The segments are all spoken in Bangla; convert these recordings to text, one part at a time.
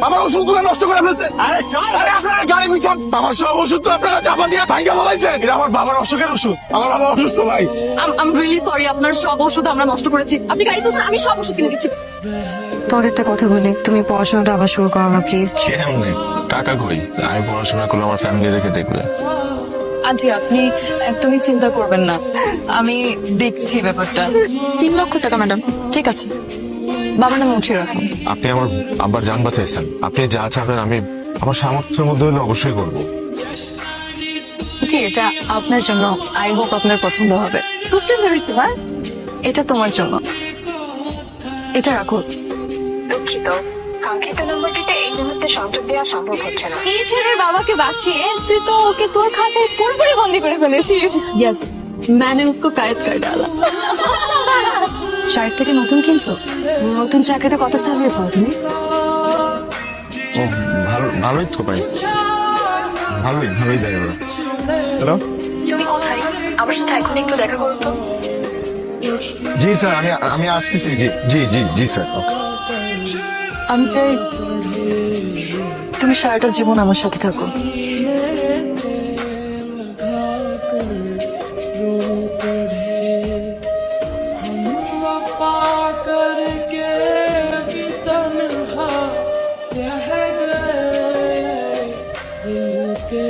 আমার ওষুধগুলো নষ্ট করে ফেলছেন। আরে আপনারা গাড়ি বিছান, আমার সব ওষুধ তো আপনারা চাপা দিয়ে ভাঙ্গা বলাইছেন। এটা আমার বাবার অসুখের ওষুধ, আমার বাবা অসুস্থ ভাই। আম রিয়েলি সরি, আপনার সব ওষুধ আমরা নষ্ট করেছি। আপনি গাড়িতে উঠুন, আমি সব ওষুধ কিনে দিচ্ছি। তোমাকে একটা কথা বলি, তুমি পড়াশোনাটা আবার শুরু করো না প্লিজ। কেমনে টাকা কই? আমি পড়াশোনা করলে আমার ফ্যামিলি রেখে দেখবে। আন্টি আপনি একদমই চিন্তা করবেন না, আমি দেখছি ব্যাপারটা। 3 লক্ষ টাকা ম্যাডাম, ঠিক আছে, বাবার নামে উঠিয়ে রাখুন। আপনি আমার আব্বার জান বাঁচাইছেন, আপনি যা চাবেন আমি আমার সামর্থ্যের মধ্যে হলে অবশ্যই করবো। জি, এটা আপনার জন্য, আই হোপ আপনার পছন্দ হবে। খুব সুন্দর হয়েছে না? এটা তোমার জন্য, এটা রাখো। দুঃখিত, কাঙ্ক্ষিত নম্বরটিতে এই মুহূর্তে সংযোগ দেওয়া সম্ভব হচ্ছে না। এই ছেলের বাবাকে বাঁচিয়ে তুই তো ওকে তোর খাঁচায় পুরোপুরি বন্দি করে ফেলেছিস। ইয়েস, मैंने उसको कैद कर डाला। শার্টটাকে নতুন কিনছো? নতুন চাকরিতে কত স্যালারি পাও তুমি? ও ভালোই তো ভাই, ভালোই দেয় ওরা। হ্যালো, তুমি কোথায়? আমার সাথে এখন একটু দেখা করো তো। জি স্যার, আমি আসতেছি। জি জি জি জি স্যার। আমি চাই তুমি সারাটা জীবন আমার সাথে থাকো।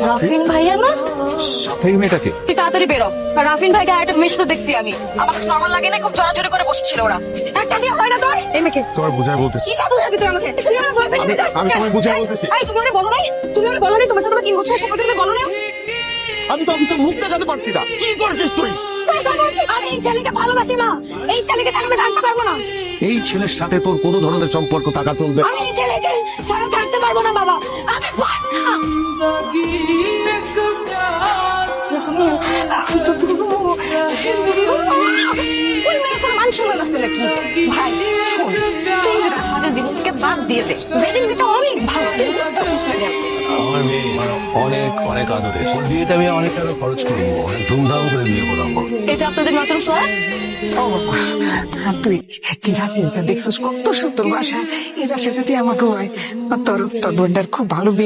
রাফিন ভাইয়া না? সাথে মেয়েটাকে তুই তাড়াতাড়ি বেরো। রাফিন ভাইকে একটা মেয়ের সাথে দেখছি আমি, আমার নরমাল লাগে না, খুব জোরাজোরি করে বসেছিল ওরা। একটা দিয়ে হয় না তোর? এই মেয়েকে তোমার বুঝাই বলতেছি। কি সাবু যাবি তুই আমাকে? তুই আমার বয়ফ্রেন্ড নিতে চাস? আমি তোমায় বুঝাই বলতেছি। এই তুমি আমাকে বলো নাই? তুমি আমাকে বলো নাই তোমার সাথে আমার 3 বছরের সম্পর্ক, তুমি বলো না? আমি তো অফিসের মুখ দেখাতে পারছি না। কি করেছিস তুই? তুই তো বলছিস আমি এই ছেলেকে ভালোবাসি না, এই ছেলেকে ছাড়া আমি থাকতে পারবো না। এই ছেলের সাথে তোর কোনো ধরনের সম্পর্ক থাকা চলবে? আমি এই ছেলেকে ছাড়া থাকতে পারবো না বাবা, আমি বাসা। ভাই শোন, তুই হাতে জীবনকে বাদ দিয়ে দে। যেদিন এটা অনেক ভালো, তুই বুঝতে পারছিস না কেন? আমার মেয়ে অনেক অনেক আদরে। ওর বিয়েতে আমি অনেক টাকা খরচ করবো, অনেক ধুমধাম করে বিয়ে করাবো। এটা আপনাদের নতুন ফ্ল্যাট? তুই কি আছিস? দেখছিস কত সুন্দর বাসা। এই বাসা যদি আমাকে হয়, তোর বোনটার খুব ভালো বিয়ে